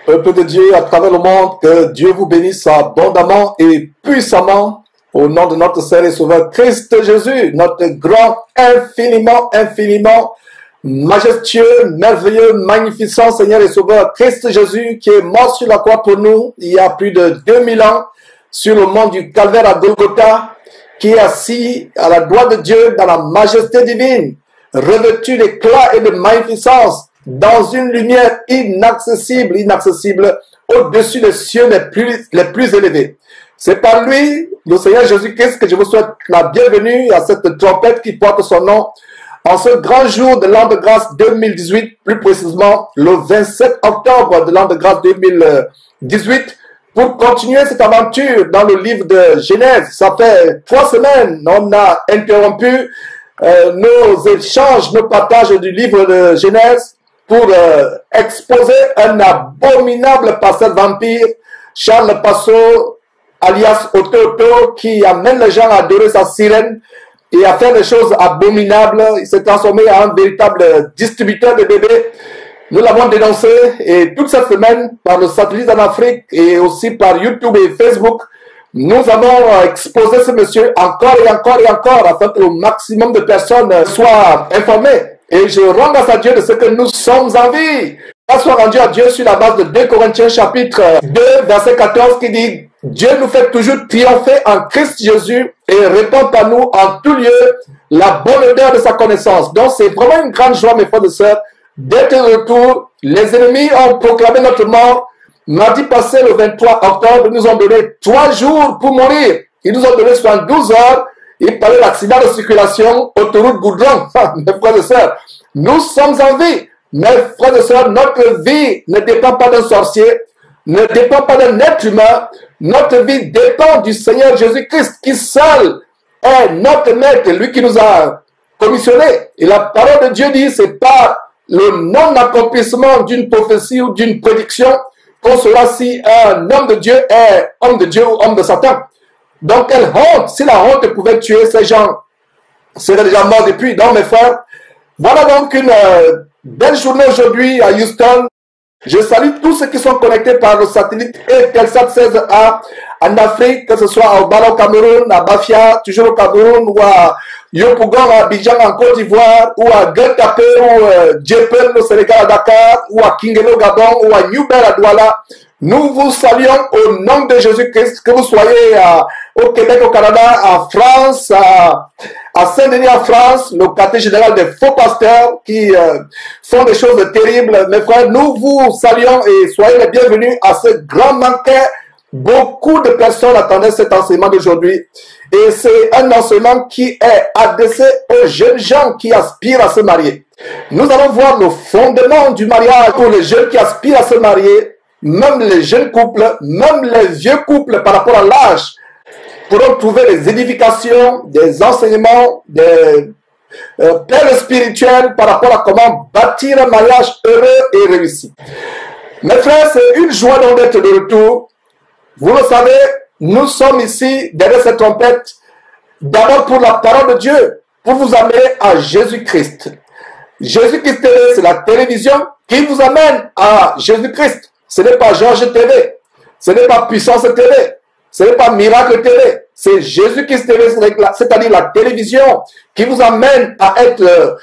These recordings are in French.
Peuple de Dieu à travers le monde, que Dieu vous bénisse abondamment et puissamment au nom de notre Seigneur et Sauveur Christ Jésus, notre grand, infiniment majestueux, merveilleux, magnificent Seigneur et Sauveur Christ Jésus qui est mort sur la croix pour nous il y a plus de 2000 ans sur le mont du Calvaire à Golgotha, qui est assis à la droite de Dieu dans la majesté divine, revêtu d'éclat et de magnificence, dans une lumière inaccessible au-dessus des cieux les plus élevés. C'est par lui, le Seigneur Jésus-Christ, que je vous souhaite la bienvenue à cette trompette qui porte son nom en ce grand jour de l'an de grâce 2018, plus précisément le 27 octobre de l'an de grâce 2018, pour continuer cette aventure dans le livre de Genèse. Ça fait 3 semaines, on a interrompu nos échanges, nos partages du livre de Genèse pour exposer un abominable pasteur vampire, Charles Passo, alias Otto, qui amène les gens à adorer sa sirène et à faire des choses abominables. Il s'est transformé en un véritable distributeur de bébés. Nous l'avons dénoncé et toute cette semaine par le satellite en Afrique et aussi par YouTube et Facebook, nous avons exposé ce monsieur encore et encore afin que le maximum de personnes soient informées. Et je rends grâce à Dieu de ce que nous sommes en vie. Grâce soit rendue à Dieu sur la base de 2 Corinthiens chapitre 2 verset 14 qui dit « Dieu nous fait toujours triompher en Christ Jésus et répand par nous en tout lieu la bonne odeur de sa connaissance. » Donc c'est vraiment une grande joie mes frères et sœurs d'être de retour. Les ennemis ont proclamé notre mort. Mardi passé le 23 octobre, ils nous ont donné 3 jours pour mourir. Ils nous ont donné 72 heures. Il parlait d'accident de circulation, autoroute goudron. Mes frères et sœurs, nous sommes en vie. Mes frères et sœurs, notre vie ne dépend pas d'un sorcier, ne dépend pas d'un être humain. Notre vie dépend du Seigneur Jésus-Christ qui seul est notre maître, lui qui nous a commissionné. Et la parole de Dieu dit, c'est pas le non-accomplissement d'une prophétie ou d'une prédiction qu'on saura si un homme de Dieu est homme de Dieu ou homme de Satan. Donc, quelle honte! Si la honte pouvait tuer ces gens, seraient déjà morts depuis. Donc, mes frères, voilà donc une belle journée aujourd'hui à Houston. Je salue tous ceux qui sont connectés par le satellite Eutelsat 16A en Afrique, que ce soit au Bala au Cameroun, à Bafia, toujours au Cameroun, ou à Yopougon, à Abidjan en Côte d'Ivoire, ou à Gueltapé, ou Djepel au Sénégal à Dakar, ou à Kingelo au Gabon, ou à Newbel à Douala. Nous vous saluons au nom de Jésus-Christ, que vous soyez au Québec, au Canada, en France, à Saint-Denis en France, le quartier général des faux pasteurs qui font des choses terribles. Mes frères, nous vous saluons et soyez les bienvenus à ce grand banquet. Beaucoup de personnes attendaient cet enseignement d'aujourd'hui. Et c'est un enseignement qui est adressé aux jeunes gens qui aspirent à se marier. Nous allons voir le fondement du mariage pour les jeunes qui aspirent à se marier. Même les jeunes couples, même les vieux couples par rapport à l'âge, pourront trouver des édifications, des enseignements, des perles spirituelles par rapport à comment bâtir un mariage heureux et réussi. Mes frères, c'est une joie donc d'être de retour. Vous le savez, nous sommes ici derrière cette trompette, d'abord pour la parole de Dieu, pour vous amener à Jésus-Christ. Jésus-Christ TV, c'est la télévision qui vous amène à Jésus-Christ. Ce n'est pas Georges TV, ce n'est pas Puissance TV, ce n'est pas Miracle TV, c'est Jésus-Christ TV, c'est-à-dire la télévision qui vous amène à être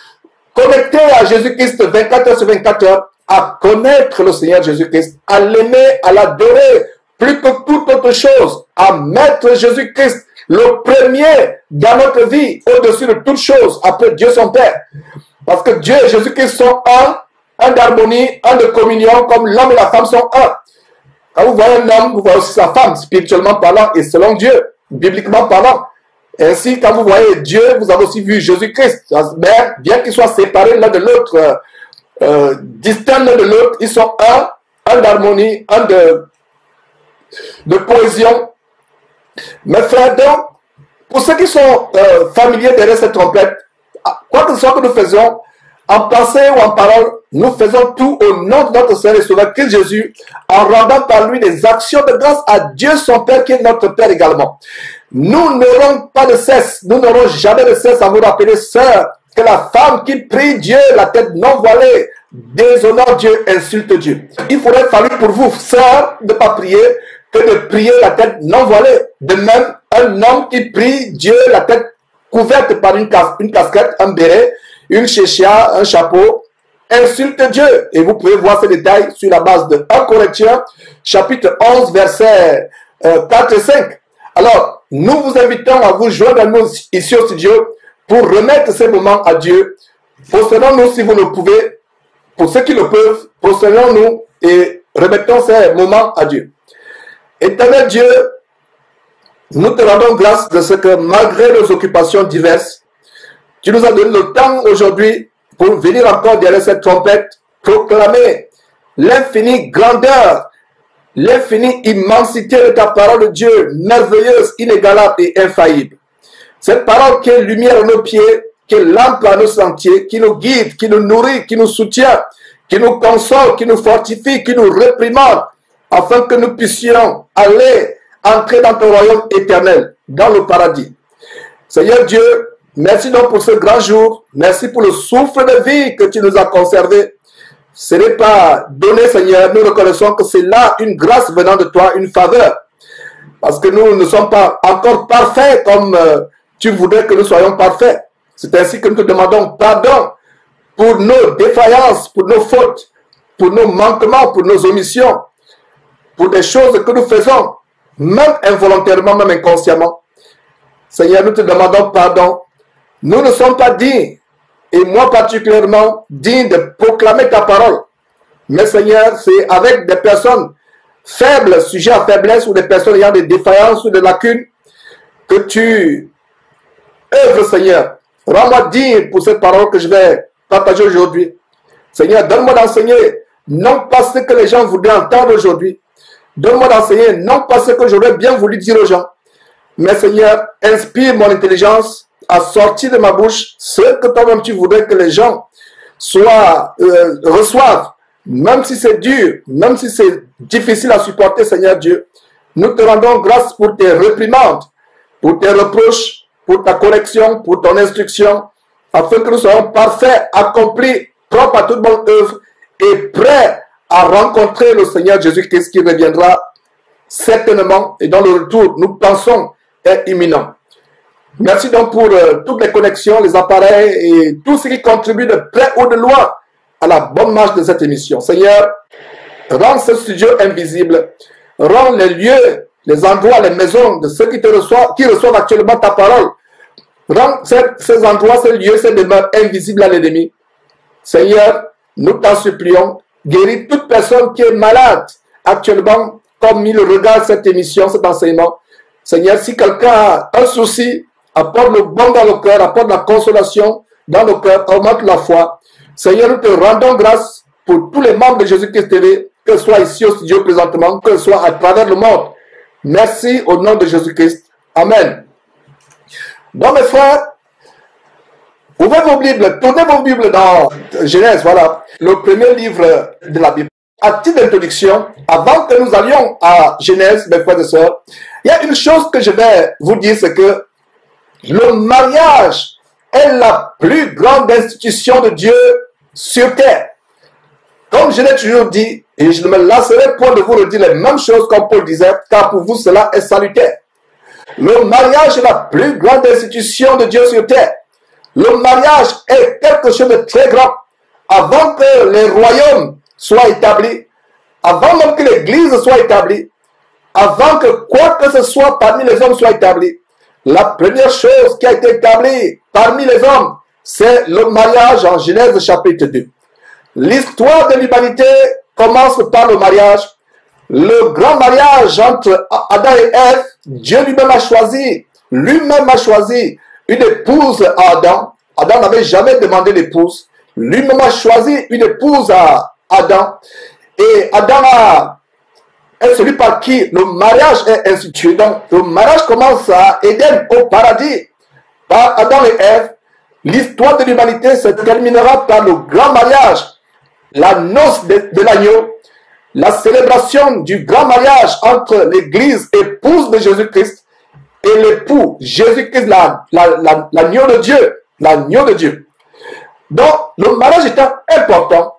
connecté à Jésus-Christ 24 heures sur 24 heures, à connaître le Seigneur Jésus-Christ, à l'aimer, à l'adorer, plus que toute autre chose, à mettre Jésus-Christ le premier dans notre vie, au-dessus de toute chose, après Dieu son Père. Parce que Dieu et Jésus-Christ sont un d'harmonie, un de communion, comme l'homme et la femme sont un. Quand vous voyez un homme, vous voyez aussi sa femme, spirituellement parlant et selon Dieu, bibliquement parlant. Ainsi, quand vous voyez Dieu, vous avez aussi vu Jésus-Christ. Mais bien qu'ils soient séparés l'un de l'autre, distincts l'un de l'autre, ils sont un d'harmonie, un de cohésion. Mes frères, donc, pour ceux qui sont familiers derrière cette trompette, quoi que ce soit que nous faisons, en pensée ou en parole, nous faisons tout au nom de notre Seigneur et Sauveur Christ Jésus, en rendant par lui des actions de grâce à Dieu son Père qui est notre Père également. Nous n'aurons pas de cesse, nous n'aurons jamais de cesse à vous rappeler, sœurs, que la femme qui prie Dieu, la tête non voilée, déshonore Dieu, insulte Dieu. Il faudrait fallu pour vous, sœurs, de ne pas prier, que de prier la tête non voilée. De même, un homme qui prie Dieu la tête couverte par une casquette, un béret, une chéchia, un chapeau, insulte Dieu. Et vous pouvez voir ces détails sur la base de 1 Corinthiens, chapitre 11, versets 4 et 5. Alors, nous vous invitons à vous joindre à nous ici au studio pour remettre ces moments à Dieu. Prosternons-nous si vous le pouvez. Pour ceux qui le peuvent, prosternons-nous et remettons ces moments à Dieu. Éternel Dieu, nous te rendons grâce de ce que malgré nos occupations diverses, tu nous as donné le temps aujourd'hui pour venir encore derrière cette trompette, proclamer l'infinie grandeur, l'infinie immensité de ta parole de Dieu, merveilleuse, inégalable et infaillible. Cette parole qui est lumière à nos pieds, qui est lampe à nos sentiers, qui nous guide, qui nous nourrit, qui nous soutient, qui nous console, qui nous fortifie, qui nous réprimande, afin que nous puissions aller entrer dans ton royaume éternel, dans le paradis. Seigneur Dieu, merci donc pour ce grand jour. Merci pour le souffle de vie que tu nous as conservé. Ce n'est pas donné, Seigneur. Nous reconnaissons que c'est là une grâce venant de toi, une faveur. Parce que nous ne sommes pas encore parfaits comme tu voudrais que nous soyons parfaits. C'est ainsi que nous te demandons pardon pour nos défaillances, pour nos fautes, pour nos manquements, pour nos omissions, pour des choses que nous faisons, même involontairement, même inconsciemment. Seigneur, nous te demandons pardon. Nous ne sommes pas dignes, et moi particulièrement, digne de proclamer ta parole. Mais Seigneur, c'est avec des personnes faibles, sujets à faiblesse, ou des personnes ayant des défaillances ou des lacunes, que tu œuvres, Seigneur. Rends-moi digne pour cette parole que je vais partager aujourd'hui. Seigneur, donne-moi d'enseigner, non pas ce que les gens voudraient entendre aujourd'hui. Donne-moi d'enseigner, non pas ce que j'aurais bien voulu dire aux gens. Mais Seigneur, inspire mon intelligence à sortir de ma bouche ce que toi-même tu voudrais que les gens reçoivent. Même si c'est dur, même si c'est difficile à supporter, Seigneur Dieu. Nous te rendons grâce pour tes réprimandes, pour tes reproches, pour ta correction, pour ton instruction, afin que nous soyons parfaits, accomplis, propres à toute bonne œuvre et prêts à rencontrer le Seigneur Jésus-Christ qui reviendra certainement et dans le retour, nous pensons, est imminent. Merci donc pour toutes les connexions, les appareils et tout ce qui contribue de près ou de loin à la bonne marche de cette émission. Seigneur, rends ce studio invisible, rends les lieux, les endroits, les maisons de ceux qui reçoivent actuellement ta parole. Rends ces endroits, ces lieux, ces demeures invisibles à l'ennemi. Seigneur, nous t'en supplions, guéris toute personne qui est malade actuellement, comme il regarde cette émission, cet enseignement. Seigneur, si quelqu'un a un souci, apporte le bon dans le cœur, apporte la consolation dans le cœur, augmente la foi. Seigneur, nous te rendons grâce pour tous les membres de Jésus-Christ TV, que ce soit ici au studio présentement, que ce soit à travers le monde. Merci au nom de Jésus-Christ. Amen. Donc mes frères, ouvrez vos Bibles, tournez vos Bibles dans Genèse, voilà, le premier livre de la Bible. À titre d'introduction, avant que nous allions à Genèse, mes frères et sœurs, il y a une chose que je vais vous dire, c'est que le mariage est la plus grande institution de Dieu sur terre. Comme je l'ai toujours dit, et je ne me lasserai point de vous redire les mêmes choses comme Paul disait, car pour vous cela est salutaire. Le mariage est la plus grande institution de Dieu sur terre. Le mariage est quelque chose de très grand. Avant que les royaumes soient établis, avant même que l'Église soit établie, avant que quoi que ce soit parmi les hommes soit établi, la première chose qui a été établie parmi les hommes, c'est le mariage en Genèse chapitre 2. L'histoire de l'humanité commence par le mariage. Le grand mariage entre Adam et Ève, Dieu lui-même a choisi une épouse à Adam. Adam n'avait jamais demandé d'épouse. Lui-même a choisi une épouse à Adam. Et Adam est celui par qui le mariage est institué. Donc, le mariage commence à Éden, au paradis, par Adam et Ève. L'histoire de l'humanité se terminera par le grand mariage, la noce de l'agneau, la célébration du grand mariage entre l'Église, épouse de Jésus-Christ, et l'époux, Jésus-Christ, l'agneau de Dieu. L'agneau de Dieu. Donc, le mariage étant important,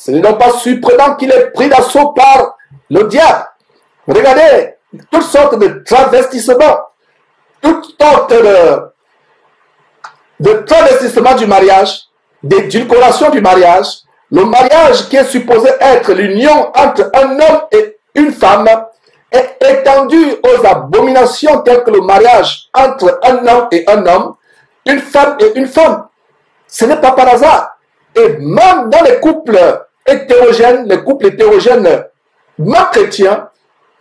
Ce n'est donc pas surprenant qu'il ait pris d'assaut par le diable. Regardez, toutes sortes de travestissements, toutes sortes de travestissement du mariage, d'édulcoration du mariage. Le mariage qui est supposé être l'union entre un homme et une femme est étendu aux abominations telles que le mariage entre un homme et un homme, une femme et une femme. Ce n'est pas par hasard. Et même dans les couples hétérogènes, même chrétiens,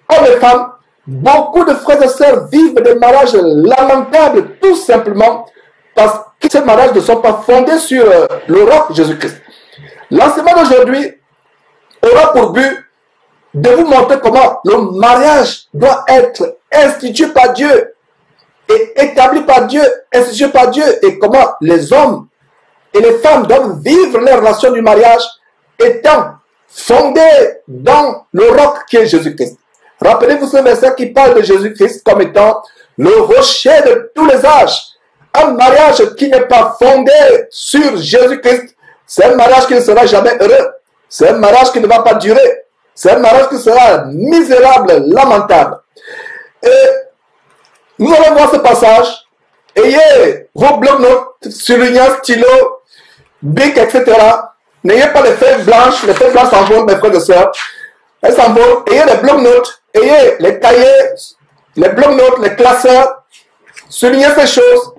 hommes et femmes, beaucoup de frères et sœurs vivent des mariages lamentables, tout simplement parce que ces mariages ne sont pas fondés sur le roc Jésus-Christ. L'enseignement d'aujourd'hui aura pour but de vous montrer comment le mariage doit être institué par Dieu et établi par Dieu, institué par Dieu, et comment les hommes et les femmes doivent vivre les relations du mariage étant fondées dans le roc qui est Jésus-Christ. Rappelez-vous ce verset qui parle de Jésus-Christ comme étant le rocher de tous les âges. Un mariage qui n'est pas fondé sur Jésus-Christ, c'est un mariage qui ne sera jamais heureux. C'est un mariage qui ne va pas durer. C'est un mariage qui sera misérable, lamentable. Et nous allons voir ce passage. Ayez vos blocs-notes, surlignants, stylos, bic, etc. N'ayez pas les feuilles blanches. Les feuilles blanches s'envolent, mes frères et sœurs. Elles s'envolent. Ayez les blocs-notes. Ayez les cahiers, les blocs-notes, les classeurs. Soulignez ces choses.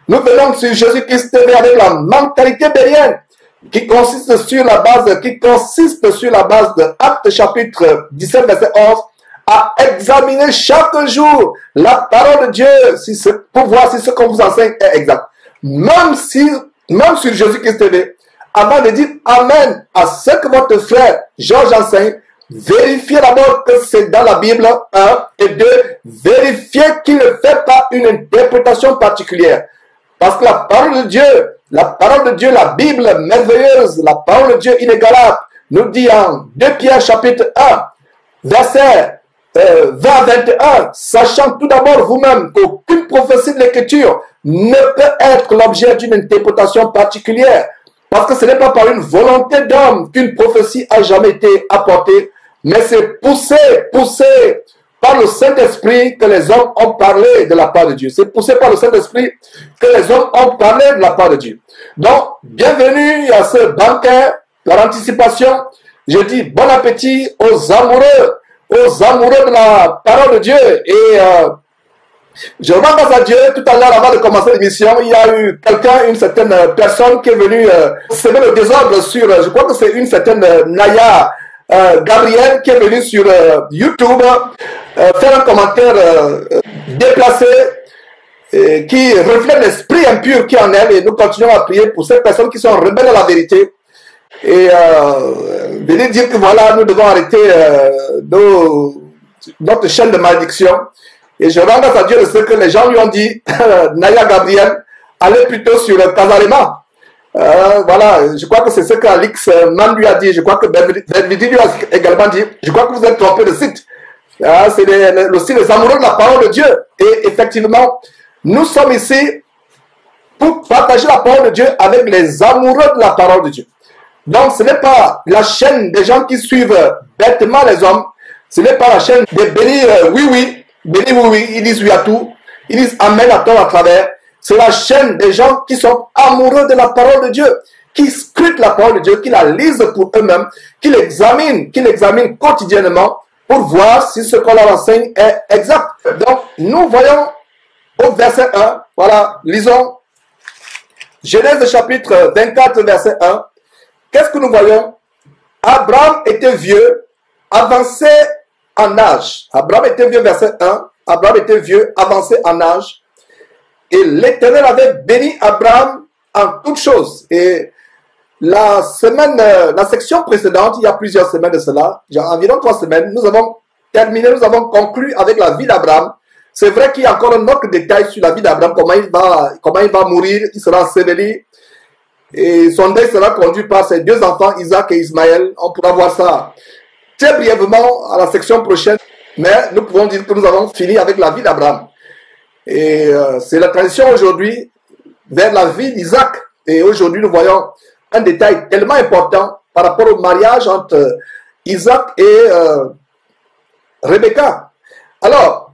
Nous venons sur Jésus-Christ avec la mentalité bélienne qui consiste sur la base de Actes chapitre 17 verset 11 à examiner chaque jour la parole de Dieu pour voir si ce qu'on vous enseigne est exact. Même sur Jésus-Christ TV, avant de dire Amen à ce que votre frère Georges enseigne, vérifiez d'abord que c'est dans la Bible, 1, et 2, vérifiez qu'il ne fait pas une interprétation particulière. Parce que la parole de Dieu, la Bible merveilleuse, la parole de Dieu inégalable, nous dit en 2 Pierre chapitre 1, verset 20-21, sachant tout d'abord vous-même qu'aucune prophétie de l'Écriture ne peut être l'objet d'une interprétation particulière. Parce que ce n'est pas par une volonté d'homme qu'une prophétie a jamais été apportée, mais c'est poussé par le Saint-Esprit que les hommes ont parlé de la part de Dieu. C'est poussé par le Saint-Esprit que les hommes ont parlé de la part de Dieu. Donc, bienvenue à ce banquet par anticipation. Je dis bon appétit aux amoureux de la parole de Dieu. Et je rends grâce à Dieu. Tout à l'heure, avant de commencer l'émission, il y a eu une certaine personne qui est venue semer le désordre sur, je crois que c'est une certaine Naya Gabriel qui est venue sur YouTube faire un commentaire déplacé qui reflète l'esprit impur qui est en elle, et nous continuons à prier pour ces personnes qui sont rebelles à la vérité et venir dire que voilà, nous devons arrêter notre chaîne de malédiction. Et je rends grâce à Dieu de ce que les gens lui ont dit. Naya Gabriel, allez plutôt sur Casarema. Voilà, je crois que c'est ce qu'Alix Mann lui a dit. Je crois que Benvidi lui a également dit. Je crois que vous êtes trompé de site. C'est aussi les amoureux de la parole de Dieu. Et effectivement, nous sommes ici pour partager la parole de Dieu avec les amoureux de la parole de Dieu. Donc, ce n'est pas la chaîne des gens qui suivent bêtement les hommes. Ce n'est pas la chaîne des bénis oui, ils disent oui à tout. Ils disent amen à tort à travers. C'est la chaîne des gens qui sont amoureux de la parole de Dieu, qui scrutent la parole de Dieu, qui la lisent pour eux-mêmes, qui l'examinent quotidiennement pour voir si ce qu'on leur enseigne est exact. Donc, nous voyons au verset 1, voilà, lisons Genèse chapitre 24, verset 1. Qu'est-ce que nous voyons? Abraham était vieux, avancé en âge. Abraham était vieux, verset 1. Abraham était vieux, avancé en âge. Et l'Éternel avait béni Abraham en toutes choses. Et la section précédente, il y a plusieurs semaines de cela, environ 3 semaines, nous avons conclu avec la vie d'Abraham. C'est vrai qu'il y a encore un autre détail sur la vie d'Abraham, comment il va mourir, il sera enseveli. Et son deuil sera conduit par ses 2 enfants, Isaac et Ismaël. On pourra voir ça très brièvement à la section prochaine. Mais nous pouvons dire que nous avons fini avec la vie d'Abraham. Et c'est la transition aujourd'hui vers la vie d'Isaac. Et aujourd'hui, nous voyons un détail tellement important par rapport au mariage entre Isaac et Rebecca. Alors,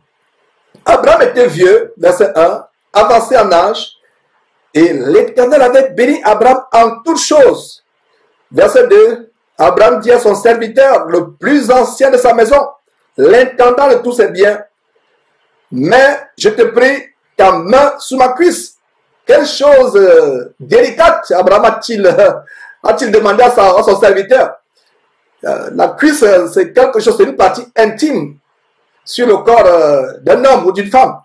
Abraham était vieux, verset 1, avancé en âge, et l'Éternel avait béni Abraham en toutes choses. Verset 2, Abraham dit à son serviteur, le plus ancien de sa maison, l'intendant de tous ses biens, mais je te prie, ta main sous ma cuisse. Quelle chose délicate Abraham a-t-il demandé à son serviteur. La cuisse, c'est quelque chose, c'est une partie intime sur le corps d'un homme ou d'une femme.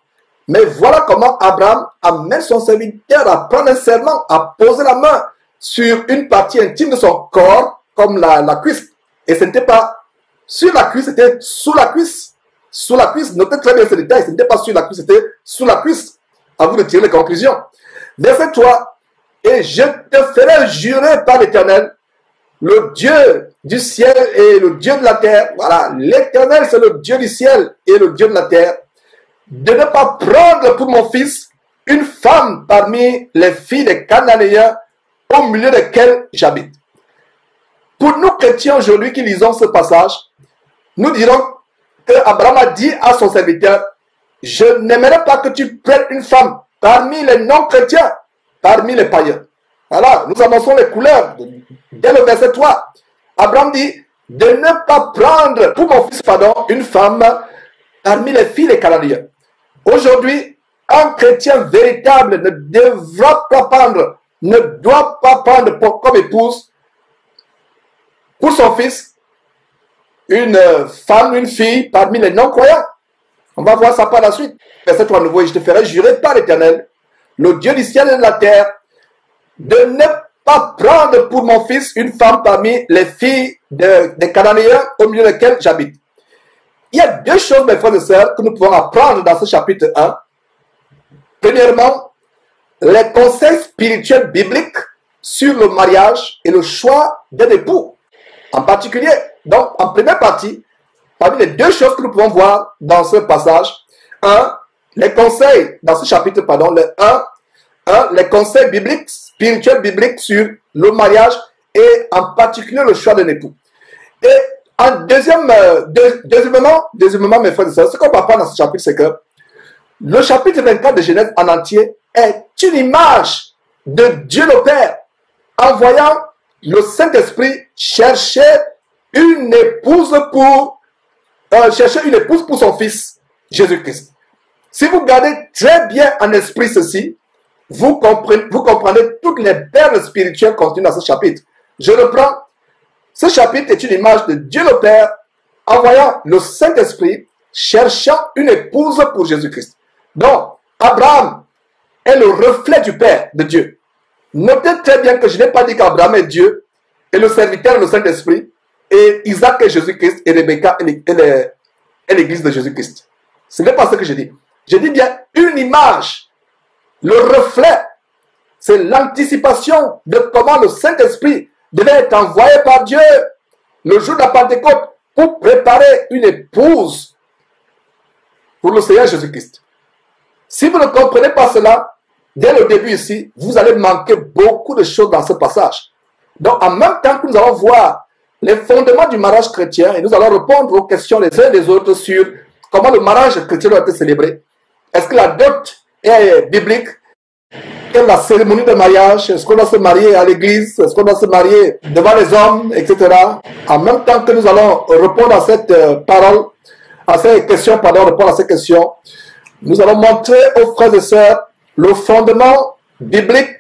Mais voilà comment Abraham amène son serviteur à prendre un serment, à poser la main sur une partie intime de son corps, comme la cuisse. Et ce n'était pas sur la cuisse, c'était sous la cuisse. Sous la cuisse, notez très bien ce détail, ce n'était pas sur la cuisse, c'était sous la cuisse. À vous de tirer les conclusions. Verset 3, et je te ferai jurer par l'Éternel, le Dieu du ciel et le Dieu de la terre. Voilà, l'Éternel, c'est le Dieu du ciel et le Dieu de la terre. De ne pas prendre pour mon fils une femme parmi les filles des Cananéens au milieu desquelles j'habite. Pour nous chrétiens aujourd'hui qui lisons ce passage, nous dirons que Abraham a dit à son serviteur, je n'aimerais pas que tu prennes une femme parmi les non-chrétiens, parmi les païens. Voilà, nous annonçons les couleurs dès le verset 3. Abraham dit, de ne pas prendre pour mon fils, une femme parmi les filles des Cananéens. Aujourd'hui, un chrétien véritable ne devra pas prendre, ne doit pas prendre comme épouse pour son fils une femme, une fille parmi les non-croyants. On va voir ça par la suite. Verset 3 nouveau, et je te ferai jurer par l'Éternel, le Dieu du ciel et de la terre, de ne pas prendre pour mon fils une femme parmi les filles des Cananéens au milieu desquels j'habite. Il y a deux choses, mes frères et sœurs, que nous pouvons apprendre dans ce chapitre 1. Premièrement, les conseils spirituels bibliques sur le mariage et le choix d'un époux. En particulier, donc, en première partie, parmi les deux choses que nous pouvons voir dans ce passage, les conseils, dans ce chapitre, les conseils bibliques, spirituels bibliques sur le mariage et en particulier le choix d'un époux. Et deuxièmement, mes frères et sœurs, ce qu'on va apprendre dans ce chapitre, c'est que le chapitre 24 de Genèse en entier est une image de Dieu le Père envoyant le Saint-Esprit chercher une épouse pour son fils, Jésus-Christ. Si vous gardez très bien en esprit ceci, vous comprenez toutes les perles spirituelles contenues dans ce chapitre. Je reprends. Ce chapitre est une image de Dieu le Père envoyant le Saint-Esprit cherchant une épouse pour Jésus-Christ. Donc, Abraham est le reflet du Père de Dieu. Notez très bien que je n'ai pas dit qu'Abraham est Dieu et le serviteur est le Saint-Esprit et Isaac est Jésus-Christ et Rebecca est l'église de Jésus-Christ. Ce n'est pas ce que je dis. Je dis bien une image. Le reflet, c'est l'anticipation de comment le Saint-Esprit devait être envoyé par Dieu le jour de la Pentecôte pour préparer une épouse pour le Seigneur Jésus-Christ. Si vous ne comprenez pas cela, dès le début ici, vous allez manquer beaucoup de choses dans ce passage. Donc, en même temps que nous allons voir les fondements du mariage chrétien et nous allons répondre aux questions les uns des autres sur comment le mariage chrétien doit être célébré. Est-ce que la dot est biblique? Quelle est la cérémonie de mariage? Est-ce qu'on doit se marier à l'église? Est-ce qu'on doit se marier devant les hommes, etc. En même temps que nous allons répondre à cette répondre à ces questions, nous allons montrer aux frères et sœurs le fondement biblique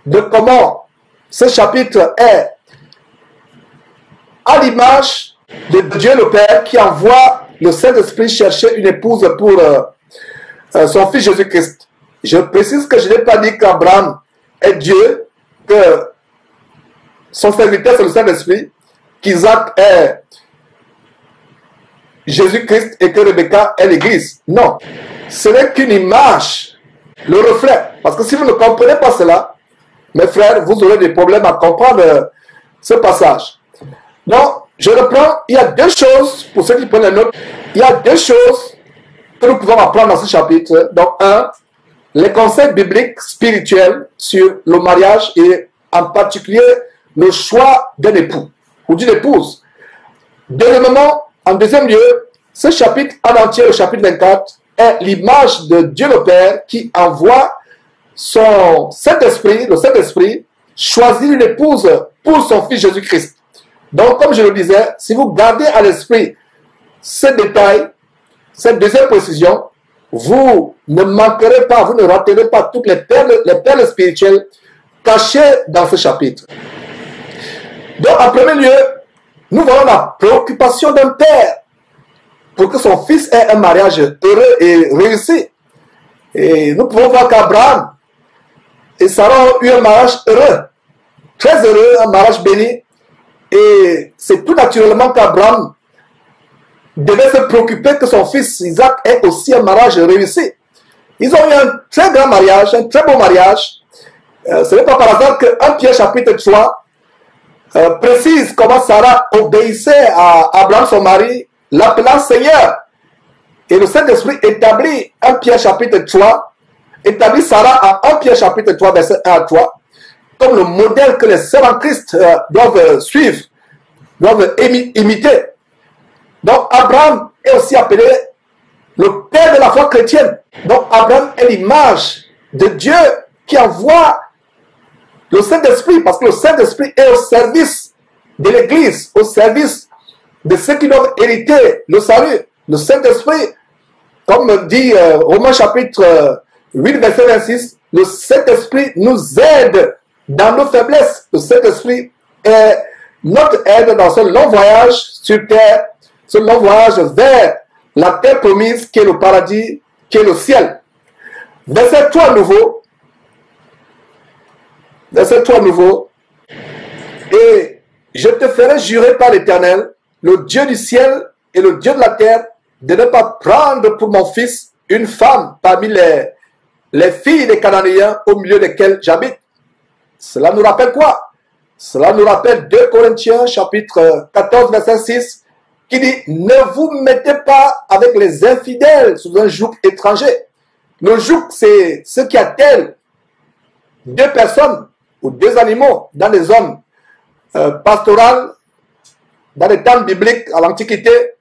de comment ce chapitre est à l'image de Dieu le Père qui envoie le Saint-Esprit chercher une épouse pour son fils Jésus-Christ. Je précise que je n'ai pas dit qu'Abraham est Dieu, que son serviteur c'est le Saint-Esprit, qu'Isaac est Jésus-Christ et que Rebecca est l'Église. Non, ce n'est qu'une image, le reflet. Parce que si vous ne comprenez pas cela, mes frères, vous aurez des problèmes à comprendre ce passage. Donc, je reprends, il y a deux choses, pour ceux qui prennent les notes, il y a deux choses que nous pouvons apprendre dans ce chapitre. Donc, les conseils bibliques spirituels sur le mariage et en particulier le choix d'un époux ou d'une épouse. Deuxièmement, en deuxième lieu, ce chapitre en entier, le chapitre 24, est l'image de Dieu le Père qui envoie son Saint-Esprit, le Saint-Esprit, choisir une épouse pour son Fils Jésus-Christ. Donc, comme je le disais, si vous gardez à l'esprit ce détail, cette deuxième précision, vous ne manquerez pas, vous ne raterez pas toutes les perles spirituelles cachées dans ce chapitre. Donc, en premier lieu, nous voyons la préoccupation d'un père pour que son fils ait un mariage heureux et réussi. Et nous pouvons voir qu'Abraham et Sarah ont eu un mariage heureux, très heureux, un mariage béni. Et c'est tout naturellement qu'Abraham devait se préoccuper que son fils Isaac ait aussi un mariage réussi. Ils ont eu un très grand mariage, un très beau mariage. Ce n'est pas par hasard que 1 Pierre chapitre 3 précise comment Sarah obéissait à Abraham son mari, l'appelant Seigneur. Et le Saint-Esprit établit 1 Pierre chapitre 3, établit Sarah à 1 Pierre chapitre 3 verset 1 à 3 comme le modèle que les sœurs en Christ doivent suivre, doivent imiter. Donc Abraham est aussi appelé le père de la foi chrétienne. Donc Abraham est l'image de Dieu qui envoie le Saint-Esprit, parce que le Saint-Esprit est au service de l'Église, au service de ceux qui doivent hériter le salut. Le Saint-Esprit, comme dit Romains chapitre 8 verset 26, le Saint-Esprit nous aide dans nos faiblesses. Le Saint-Esprit est notre aide dans ce long voyage sur terre, ce long voyage vers la terre promise qui est le paradis, qui est le ciel. Verset 3 nouveau. Verset 3 nouveau. Et je te ferai jurer par l'Éternel, le Dieu du ciel et le Dieu de la terre, de ne pas prendre pour mon fils une femme parmi les filles des Cananéens au milieu desquelles j'habite. Cela nous rappelle quoi? Cela nous rappelle 2 Corinthiens chapitre 14 verset 6 qui dit « Ne vous mettez pas avec les infidèles sous un joug étranger ». Le joug, c'est ce qui attelle deux personnes ou deux animaux dans des zones pastorales, dans les temps bibliques à l'Antiquité.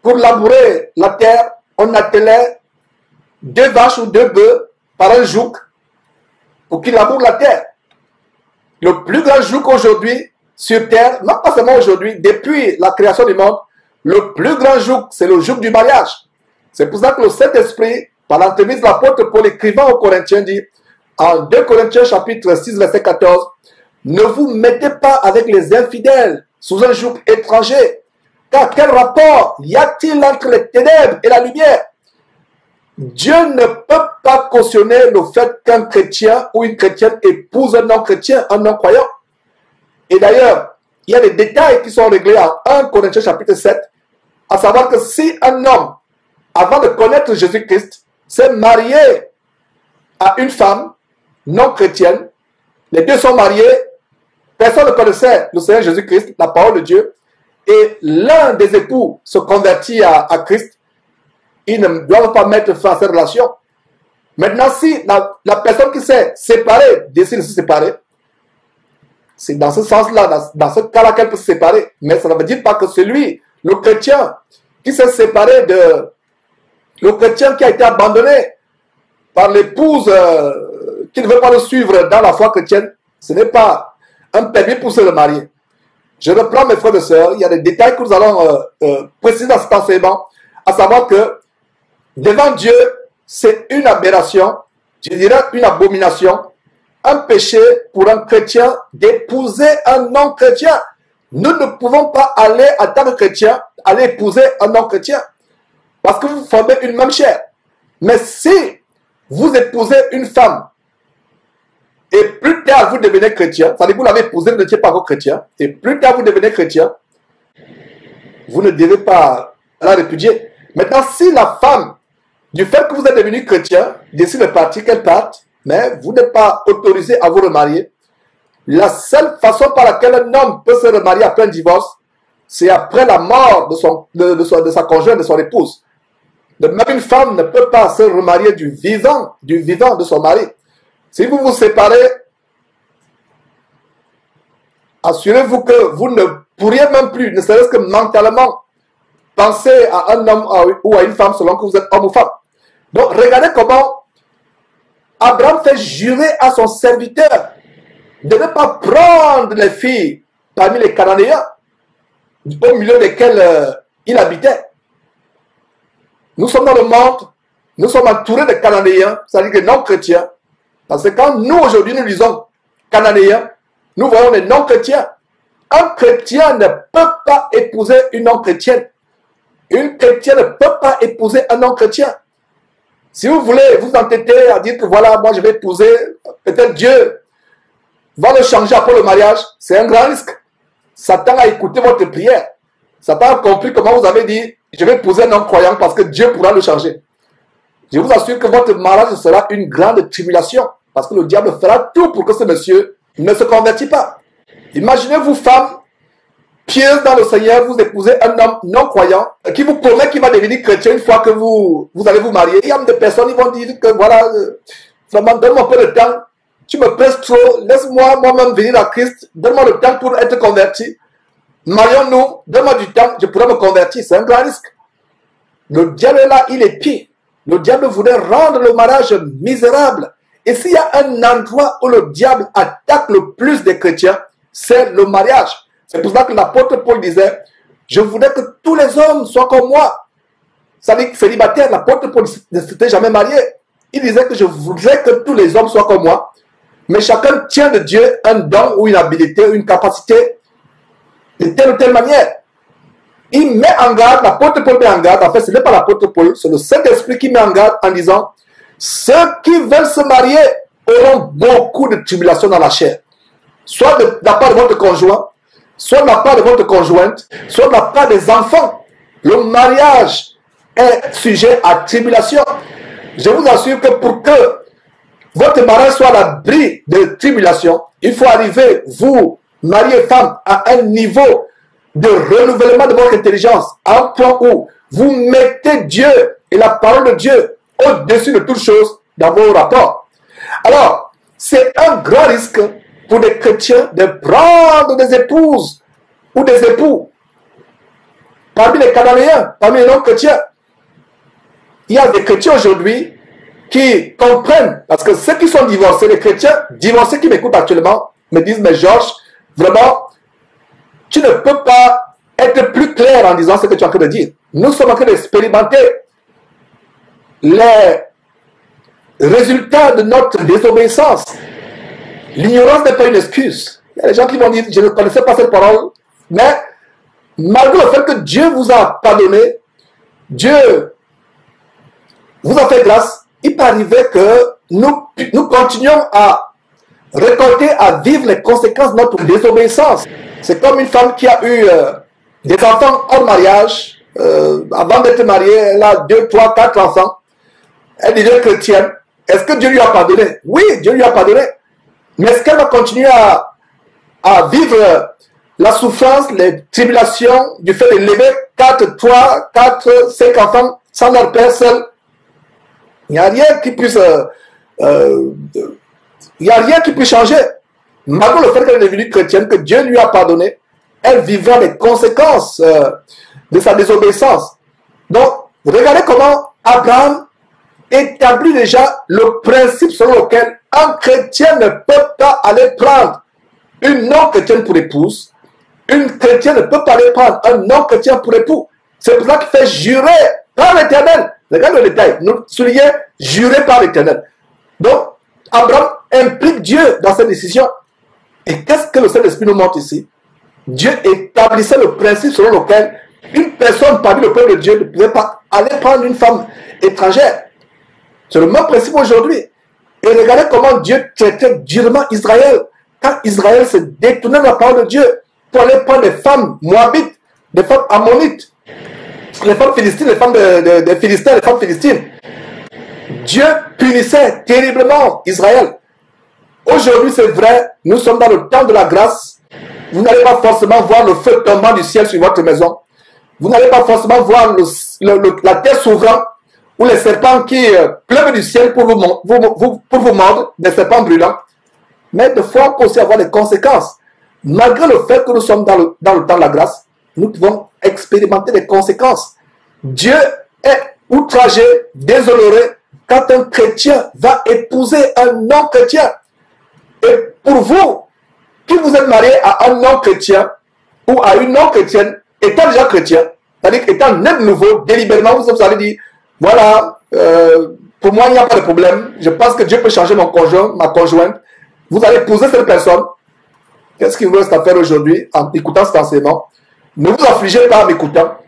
Pour labourer la terre, on attelait deux vaches ou deux bœufs par un joug pour qu'ils labourent la terre. Le plus grand joug aujourd'hui sur terre, non pas seulement aujourd'hui, depuis la création du monde, le plus grand joug, c'est le joug du mariage. C'est pour ça que le Saint-Esprit, par l'entremise de l'apôtre Paul écrivant aux Corinthiens, dit en 2 Corinthiens chapitre 6 verset 14, « Ne vous mettez pas avec les infidèles sous un joug étranger, car quel rapport y a-t-il entre les ténèbres et la lumière? Dieu ne peut pas cautionner le fait qu'un chrétien ou une chrétienne épouse un non-chrétien, un non-croyant. Et d'ailleurs, il y a des détails qui sont réglés en 1 Corinthiens chapitre 7, à savoir que si un homme, avant de connaître Jésus-Christ, s'est marié à une femme non chrétienne, les deux sont mariés, personne ne connaissait le Seigneur Jésus-Christ, la parole de Dieu, et l'un des époux se convertit à Christ, ils ne doivent pas mettre fin à cette relation. Maintenant, si la personne qui s'est séparée décide de se séparer, c'est dans ce sens-là, dans ce cas-là qu'elle peut se séparer. Mais ça ne veut dire pas que celui, le chrétien, qui s'est séparé le chrétien qui a été abandonné par l'épouse qui ne veut pas le suivre dans la foi chrétienne, ce n'est pas un permis pour se marier. Je reprends mes frères et sœurs, il y a des détails que nous allons préciser dans cet enseignement, à savoir que devant Dieu, c'est une aberration, je dirais une abomination, un péché pour un chrétien d'épouser un non-chrétien. Nous ne pouvons pas aller en tant que chrétien, aller épouser un non-chrétien, parce que vous formez une même chair. Mais si vous épousez une femme, et plus tard vous devenez chrétien, c'est-à-dire que vous l'avez épousée, vous n'étiez pas encore chrétien, et plus tard vous devenez chrétien, vous ne devez pas la répudier. Maintenant, si la femme, du fait que vous êtes devenu chrétien, décide de partir, qu'elle parte, mais vous n'êtes pas autorisé à vous remarier, la seule façon par laquelle un homme peut se remarier après un divorce, c'est après la mort de sa conjointe, de son épouse. De même, une femme ne peut pas se remarier du vivant de son mari. Si vous vous séparez, assurez-vous que vous ne pourriez même plus, ne serait-ce que mentalement, penser à un homme ou à une femme selon que vous êtes homme ou femme. Donc, regardez comment Abraham fait jurer à son serviteur de ne pas prendre les filles parmi les Cananéens, au milieu desquels il habitait. Nous sommes dans le monde, nous sommes entourés de Cananéens, c'est-à-dire des non-chrétiens. Parce que quand nous, aujourd'hui, nous lisons Cananéens, nous voyons les non-chrétiens. Un chrétien ne peut pas épouser une non-chrétienne. Une chrétienne ne peut pas épouser un non-chrétien. Si vous voulez vous entêter à dire que voilà, moi je vais épouser, peut-être Dieu va le changer après le mariage, c'est un grand risque. Satan a écouté votre prière. Satan a compris comment vous avez dit, je vais épouser un non-croyant parce que Dieu pourra le changer. Je vous assure que votre mariage sera une grande tribulation parce que le diable fera tout pour que ce monsieur ne se convertit pas. Imaginez-vous, femme, pieuse dans le Seigneur, vous épousez un homme non-croyant qui vous promet qu'il va devenir chrétien une fois que vous allez vous marier. Il y a des personnes qui vont dire que voilà, vraiment, donne-moi un peu de temps, tu me presses trop, laisse-moi moi-même venir à Christ, donne-moi le temps pour être converti. Marions-nous, donne-moi du temps, je pourrais me convertir. C'est un grand risque. Le diable est là, il est pire. Le diable voudrait rendre le mariage misérable. Et s'il y a un endroit où le diable attaque le plus des chrétiens, c'est le mariage. C'est pour ça que l'apôtre Paul disait, je voudrais que tous les hommes soient comme moi. Ça dit que célibataire, l'apôtre Paul ne s'était jamais marié. Il disait que je voudrais que tous les hommes soient comme moi. Mais chacun tient de Dieu un don ou une habilité, une capacité de telle ou telle manière. Il met en garde, l'apôtre Paul met en garde, en fait ce n'est pas l'apôtre Paul, c'est le Saint-Esprit qui met en garde en disant, ceux qui veulent se marier auront beaucoup de tribulations dans la chair. Soit de la part de votre conjoint, soit de la part de votre conjointe, soit de la part des enfants. Le mariage est sujet à tribulation. Je vous assure que pour que votre mariage soit à l'abri de tribulation, il faut arriver, vous, mari et femme, à un niveau de renouvellement de votre intelligence, à un point où vous mettez Dieu et la parole de Dieu au-dessus de toutes choses dans vos rapports. Alors, c'est un grand risque pour les chrétiens de prendre des épouses ou des époux parmi les Cananéens, parmi les non-chrétiens. Il y a des chrétiens aujourd'hui qui comprennent, parce que ceux qui sont divorcés, les chrétiens divorcés qui m'écoutent actuellement, me disent, mais Georges, vraiment, tu ne peux pas être plus clair en disant ce que tu es en train de dire. Nous sommes en train d'expérimenter les résultats de notre désobéissance. L'ignorance n'est pas une excuse. Il y a des gens qui vont dire, je ne connaissais pas cette parole, mais malgré le fait que Dieu vous a pardonné, Dieu vous a fait grâce, il peut arriver que nous continuons à récolter, à vivre les conséquences de notre désobéissance. C'est comme une femme qui a eu des enfants hors mariage, avant d'être mariée, elle a 2, 3, 4 enfants, elle devient chrétienne. Est-ce que Dieu lui a pardonné? Oui, Dieu lui a pardonné. Mais est-ce qu'elle va continuer à vivre la souffrance, les tribulations du fait d'élever 4, 3, 4, 5 enfants sans leur père seul? Il n'y a rien qui puisse... il n'y a rien qui peut changer. Malgré le fait qu'elle est devenue chrétienne, que Dieu lui a pardonné, elle vivra les conséquences de sa désobéissance. Donc, regardez comment Abraham établit déjà le principe selon lequel un chrétien ne peut pas aller prendre une non-chrétienne pour épouse. Une chrétienne ne peut pas aller prendre un non-chrétien pour époux. C'est pour ça qu'il fait jurer par l'Éternel. Regardez le détail. Nous soulignons jurer par l'Éternel. Donc, Abraham implique Dieu dans cette décision. Et qu'est-ce que le Saint-Esprit nous montre ici? Dieu établissait le principe selon lequel une personne parmi le peuple de Dieu ne pouvait pas aller prendre une femme étrangère. C'est le même principe aujourd'hui. Et regardez comment Dieu traitait durement Israël. Quand Israël se détournait de la parole de Dieu pour aller prendre des femmes moabites, des femmes ammonites, les femmes philistines, les femmes des Philistins, les femmes philistines. Dieu punissait terriblement Israël. Aujourd'hui, c'est vrai, nous sommes dans le temps de la grâce. Vous n'allez pas forcément voir le feu tombant du ciel sur votre maison. Vous n'allez pas forcément voir la terre s'ouvrant ou les serpents qui pleuvent du ciel pour vous mordre, des serpents brûlants. Mais de fois, on peut aussi avoir des conséquences. malgré le fait que nous sommes dans le temps de la grâce, nous pouvons expérimenter des conséquences. Dieu est outragé, déshonoré, quand un chrétien va épouser un non-chrétien. Et pour vous, qui vous êtes marié à un non-chrétien ou à une non-chrétienne, étant déjà chrétien, c'est-à-dire étant né de nouveau, délibérément, vous allez dire, voilà, pour moi, il n'y a pas de problème. Je pense que Dieu peut changer mon conjoint, ma conjointe. Vous allez épouser cette personne. Qu'est-ce qu'il vous reste à faire aujourd'hui en écoutant cet enseignement? Ne vous affligez pas en m'écoutant.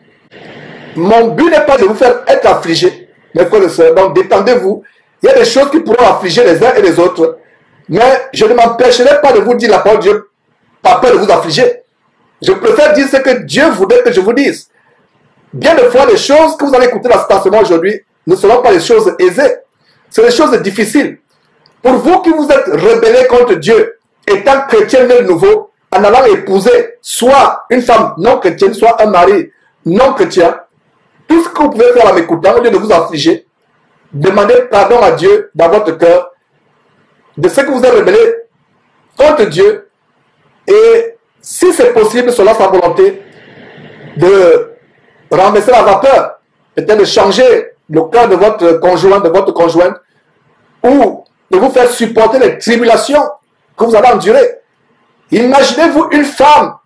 Mon but n'est pas de vous faire être affligé, mes frères et sœurs. Donc, détendez-vous. Il y a des choses qui pourront affliger les uns et les autres. Mais je ne m'empêcherai pas de vous dire la parole de Dieu, pas peur de vous affliger. Je préfère dire ce que Dieu voudrait que je vous dise. Bien des fois, les choses que vous allez écouter dans cet enseignement aujourd'hui ne seront pas des choses aisées. C'est des choses difficiles. Pour vous qui vous êtes rebellés contre Dieu, étant chrétien de nouveau, en allant épouser soit une femme non chrétienne, soit un mari non chrétien, tout ce que vous pouvez faire en m'écoutant, au lieu de vous affliger, demandez pardon à Dieu dans votre cœur de ce que vous êtes rebellé contre Dieu. Et si c'est possible, selon sa volonté, de renverser la vapeur, peut-être de changer le cœur de votre conjoint, de votre conjointe, ou de vous faire supporter les tribulations que vous allez endurer. Imaginez-vous une femme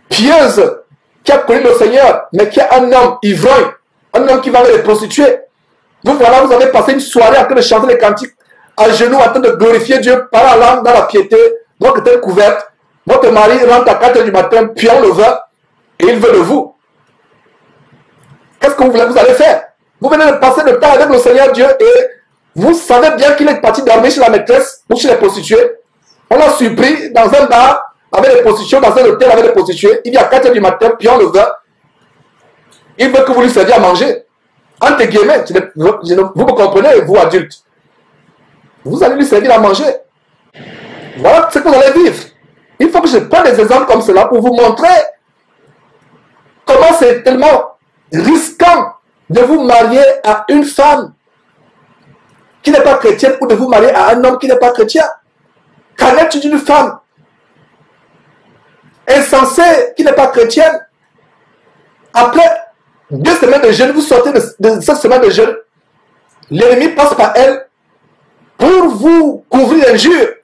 pieuse qui a connu le Seigneur, mais qui est un homme ivrogne, un homme qui va avec les prostituées. Vous voilà, vous avez passé une soirée en train de chanter les cantiques, à genoux, en train de glorifier Dieu, par la langue, dans la piété, votre tête couverte. Votre mari rentre à 4 h du matin, puant le vin, et il veut de vous. Qu'est-ce que vous allez faire? Vous venez de passer le temps avec le Seigneur Dieu et vous savez bien qu'il est parti dormir chez la maîtresse ou chez les prostituées. On l'a surpris dans un bar avec les prostituées, dans un hôtel avec les prostituées. Il est à 4 h du matin, puant le vin. Il veut que vous lui serviez à manger. Entre guillemets, vous me comprenez, vous adultes. Vous allez lui servir à manger. Voilà ce que vous allez vivre. Il faut que je prenne des exemples comme cela pour vous montrer comment c'est tellement risquant de vous marier à une femme qui n'est pas chrétienne ou de vous marier à un homme qui n'est pas chrétien. Qu'en est-il d'une femme insensée qui n'est pas chrétienne? Après 2 semaines de jeûne, vous sortez de cette semaine de jeûne, l'ennemi passe par elle pour vous couvrir d'injures.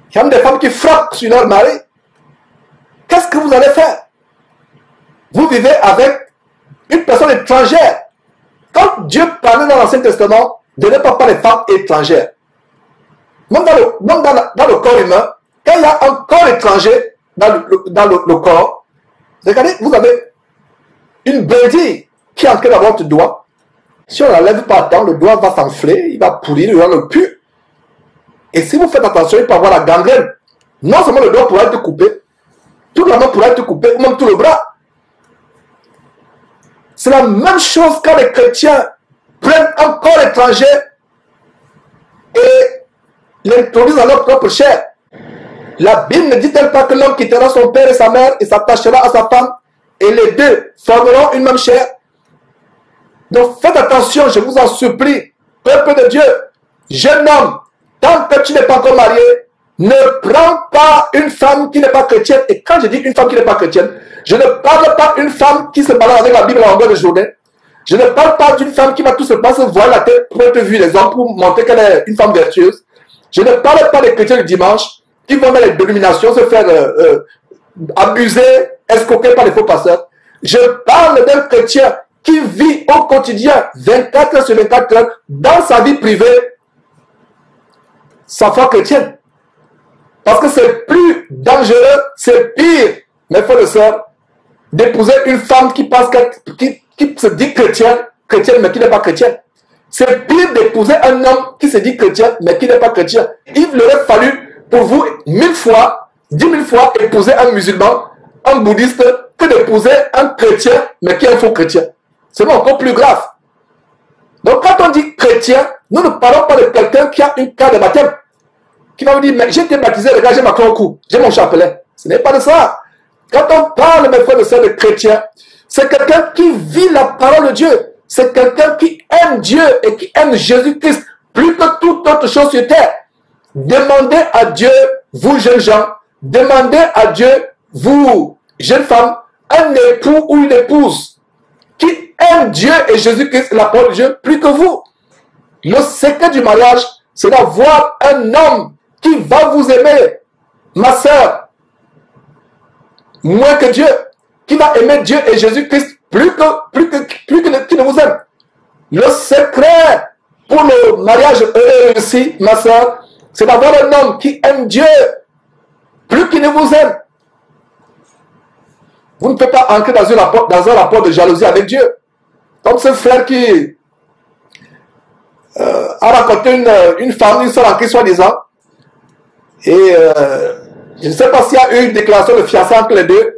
Il y a même des femmes qui frappent sur leur mari. Qu'est-ce que vous allez faire? Vous vivez avec une personne étrangère. Quand Dieu parlait dans l'Ancien Testament, de ne pas parler des femmes étrangères. Même dans le corps humain, quand il y a un corps étranger dans le corps, regardez, vous avez une brindille qui est en train d'avoir votre doigt. Si on ne la lève pas à temps, le doigt va s'enfler, il va pourrir, il va le pu. Et si vous faites attention, il peut avoir la gangrène. Non seulement le doigt pourra être coupé, toute la main pourra être coupée, ou même tout le bras. C'est la même chose quand les chrétiens prennent un corps étranger et l'introduisent dans leur propre chair. La Bible ne dit-elle pas que l'homme quittera son père et sa mère et s'attachera à sa femme et les deux formeront une même chair? Donc faites attention, je vous en supplie, peuple de Dieu, jeune homme, tant que tu n'es pas encore marié, ne prends pas une femme qui n'est pas chrétienne. Et quand je dis une femme qui n'est pas chrétienne, je ne parle pas d'une femme qui se balade avec la Bible à longueur de journée. Je ne parle pas d'une femme qui va tout simplement se voir la tête pour être vue les hommes, pour montrer qu'elle est une femme vertueuse. Je ne parle pas des chrétiens du dimanche qui vont dans les dénominations se faire abuser, escroquer par les faux pasteurs. Je parle d'un chrétien qui vit au quotidien 24 heures sur 24 heures dans sa vie privée sa foi chrétienne. Parce que c'est plus dangereux, c'est pire, mes frères et sœurs, d'épouser une femme qui se dit chrétienne mais qui n'est pas chrétienne. C'est pire d'épouser un homme qui se dit chrétien mais qui n'est pas chrétien. Il aurait fallu pour vous 1000 fois, 10 000 fois épouser un musulman, un bouddhiste, que d'épouser un chrétien mais qui est un faux chrétien. C'est encore plus grave. Donc quand on dit chrétien, nous ne parlons pas de quelqu'un qui a une carte de baptême, qui va vous dire, mais j'ai été baptisé, regarde, j'ai ma croix au cou, j'ai mon chapelet. Ce n'est pas de ça. Quand on parle, mes frères et sœurs, de chrétien, c'est quelqu'un qui vit la parole de Dieu. C'est quelqu'un qui aime Dieu et qui aime Jésus-Christ plus que toute autre chose sur terre. Demandez à Dieu, vous jeunes gens, demandez à Dieu, vous, jeune femme, un époux ou une épouse qui aime Dieu et Jésus-Christ, la parole de Dieu, plus que vous. Le secret du mariage, c'est d'avoir un homme qui va vous aimer, ma sœur, moins que Dieu, qui va aimer Dieu et Jésus-Christ plus que qui ne vous aime. Le secret pour le mariage réussi, ma sœur, c'est d'avoir un homme qui aime Dieu plus qu'il ne vous aime. Vous ne pouvez pas entrer dans un rapport de jalousie avec Dieu. Comme ce frère qui a raconté une femme, une sœur en Christ soi-disant, et je ne sais pas s'il y a eu une déclaration de fiançailles entre les deux.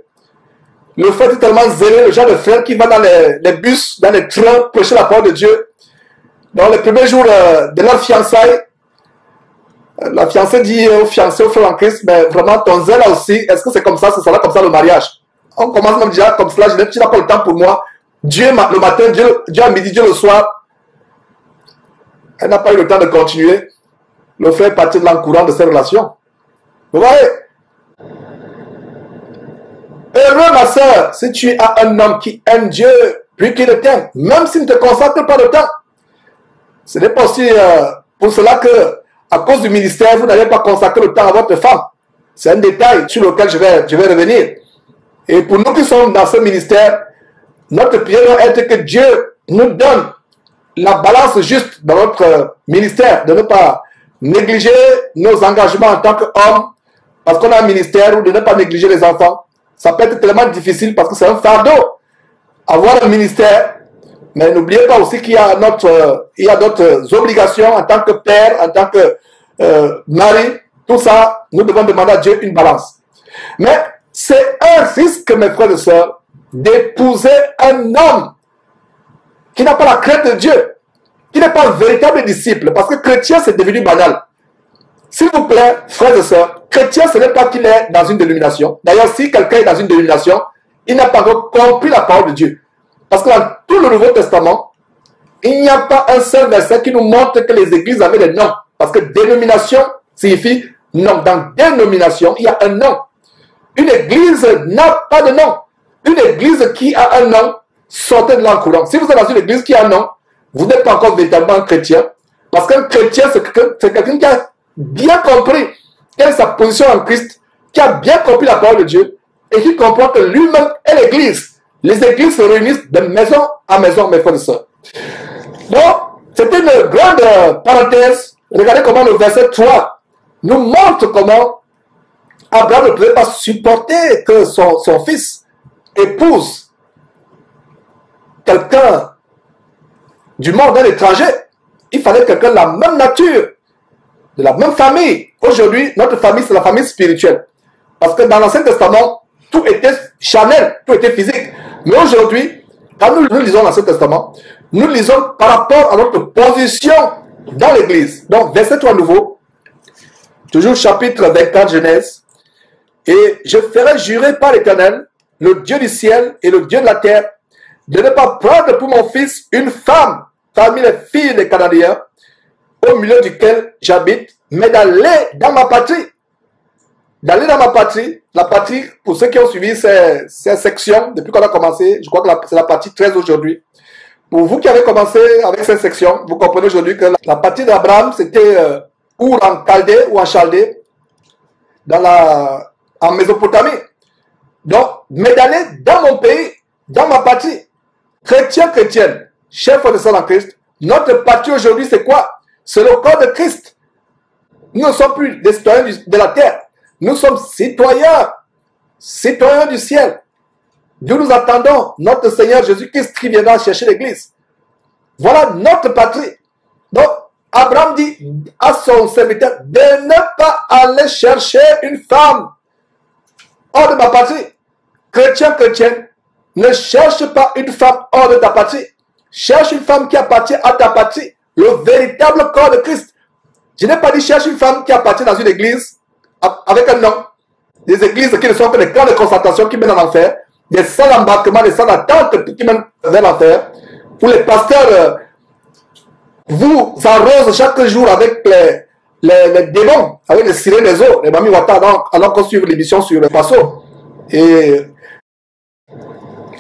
Le frère est tellement zélé, le genre de frère qui va dans les bus, dans les trains, prêcher la parole de Dieu. Dans les premiers jours de leur fiançailles, la fiancée dit au fiancé, au frère en Christ, mais vraiment ton zèle là aussi, est-ce que c'est comme ça, ce sera comme ça le mariage? On commence même déjà comme cela, tu n'as pas le temps pour moi. Dieu le matin, Dieu à midi, Dieu le soir. Elle n'a pas eu le temps de continuer. Le frère est parti de l'encourant de ces relations. Vous voyez? Heureux ma soeur, si tu as un homme qui aime Dieu, plus qu'il ne t'aime, même s'il ne te consacre pas de temps. Ce n'est pas aussi pour cela que, à cause du ministère, vous n'allez pas consacrer le temps à votre femme. C'est un détail sur lequel je vais revenir. Et pour nous qui sommes dans ce ministère, notre prière doit être que Dieu nous donne la balance juste dans notre ministère, de ne pas négliger nos engagements en tant qu'homme, parce qu'on a un ministère, ou de ne pas négliger les enfants. Ça peut être tellement difficile parce que c'est un fardeau. Avoir un ministère, mais n'oubliez pas aussi qu'il y a d'autres obligations en tant que père, en tant que mari. Tout ça, nous devons demander à Dieu une balance. Mais c'est un risque, mes frères et sœurs, d'épouser un homme qui n'a pas la crainte de Dieu, qui n'est pas un véritable disciple, parce que chrétien, c'est devenu banal. S'il vous plaît, frères et sœurs, chrétien, ce n'est pas qu'il est dans une dénomination. D'ailleurs, si quelqu'un est dans une dénomination, il n'a pas encore compris la parole de Dieu. Parce que dans tout le Nouveau Testament, il n'y a pas un seul verset qui nous montre que les églises avaient des noms. Parce que dénomination signifie nom. Dans dénomination, il y a un nom. Une église n'a pas de nom. Une église qui a un nom, sortez de l'encourant. Si vous êtes dans une église qui a un nom, vous n'êtes pas encore véritablement un chrétien. Parce qu'un chrétien, c'est quelqu'un qui a bien compris quelle est sa position en Christ, qui a bien compris la parole de Dieu et qui comprend que lui-même est l'église. Les églises se réunissent de maison à maison, mes frères et sœurs. Donc, c'était une grande parenthèse. Regardez comment le verset 3 nous montre comment Abraham ne pouvait pas supporter que son fils épouse quelqu'un du monde, d'un étranger. Il fallait quelqu'un de la même nature, de la même famille. Aujourd'hui, notre famille, c'est la famille spirituelle. Parce que dans l'Ancien Testament, tout était charnel, tout était physique. Mais aujourd'hui, quand nous lisons l'Ancien Testament, nous lisons par rapport à notre position dans l'Église. Donc, verset 3 nouveau, toujours chapitre 24 Genèse. Et je ferai jurer par l'Éternel, le Dieu du ciel et le Dieu de la terre, de ne pas prendre pour mon fils une femme parmi les filles des Cananéens, au milieu duquel j'habite, mais d'aller dans ma patrie. D'aller dans ma patrie, la patrie, pour ceux qui ont suivi ces sections, depuis qu'on a commencé, je crois que c'est la partie 13 aujourd'hui. Pour vous qui avez commencé avec ces sections, vous comprenez aujourd'hui que la patrie d'Abraham, c'était ou en Chaldée ou en Chaldée, en Mésopotamie. Donc, mais d'aller dans mon pays, dans ma patrie, chrétien, chrétienne, chef de sang en Christ, notre patrie aujourd'hui, c'est quoi? C'est le corps de Christ. Nous ne sommes plus des citoyens de la terre. Nous sommes citoyens du ciel. D'où nous attendons notre Seigneur Jésus-Christ qui viendra chercher l'Église. Voilà notre patrie. Donc, Abraham dit à son serviteur de ne pas aller chercher une femme hors de ma patrie. Chrétien, chrétienne, ne cherche pas une femme hors de ta patrie. Cherche une femme qui appartient à ta patrie. Le véritable corps de Christ. Je n'ai pas dit cherche une femme qui appartient dans une église avec un nom. Des églises qui ne sont que des camps de concentration qui mènent en enfer. Des salles d'embarquement, des salles d'attente qui mènent vers l'enfer. Où les pasteurs vous arrosent chaque jour avec les démons avec les sirènes des eaux, les Mami Wata, alors qu'on suit l'émission sur le Passo. Et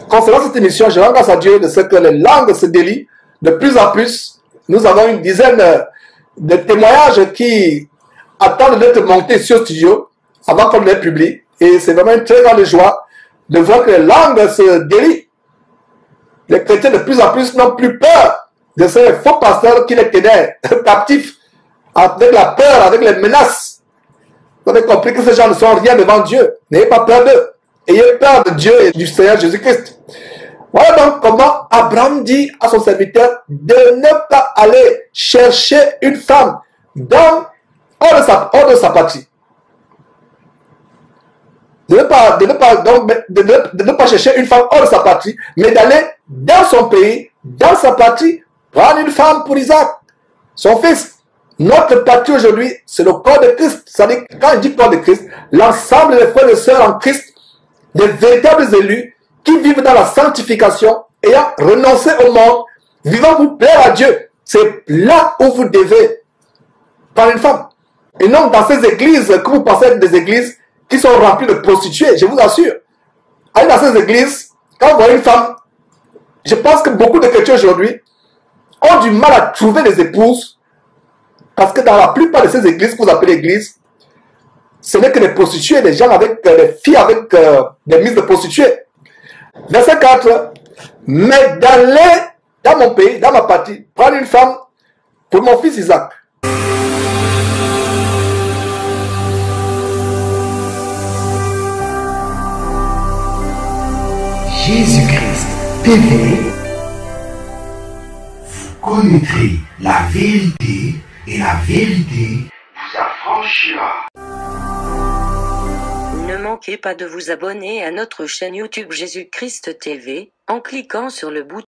concernant cette émission, je rends grâce à Dieu de ce que les langues se délient de plus en plus. Nous avons une dizaine de témoignages qui attendent d'être montés sur studio avant qu'on les publie. Et c'est vraiment une très grande joie de voir que les langues se délient. Les chrétiens de plus en plus n'ont plus peur de ces faux pasteurs qui les tenaient captifs avec la peur, avec les menaces. Vous avez compris que ces gens ne sont rien devant Dieu. N'ayez pas peur d'eux. Ayez peur de Dieu et du Seigneur Jésus-Christ. Voilà donc comment Abraham dit à son serviteur de ne pas aller chercher une femme hors de sa patrie. De ne pas chercher une femme hors de sa patrie, mais d'aller dans son pays, dans sa patrie, prendre une femme pour Isaac, son fils. Notre patrie aujourd'hui, c'est le corps de Christ. C'est-à-dire, quand il dit corps de Christ, l'ensemble des frères et sœurs en Christ, des véritables élus, qui vivent dans la sanctification, ayant renoncé au monde, vivant pour plaire à Dieu. C'est là où vous devez prendre une femme. Et non dans ces églises que vous pensez être des églises qui sont remplies de prostituées, je vous assure. Allez dans ces églises, quand vous voyez une femme, je pense que beaucoup de chrétiens aujourd'hui ont du mal à trouver des épouses, parce que dans la plupart de ces églises que vous appelez églises, ce n'est que des prostituées, des gens avec des filles avec des mises de prostituées. Verset 4. Mais d'aller dans mon pays, dans ma patrie, prendre une femme pour mon fils Isaac. Jésus-Christ TV, vous connaîtrez la vérité et la vérité vous affranchira. Ne manquez pas de vous abonner à notre chaîne YouTube Jésus-Christ TV en cliquant sur le bouton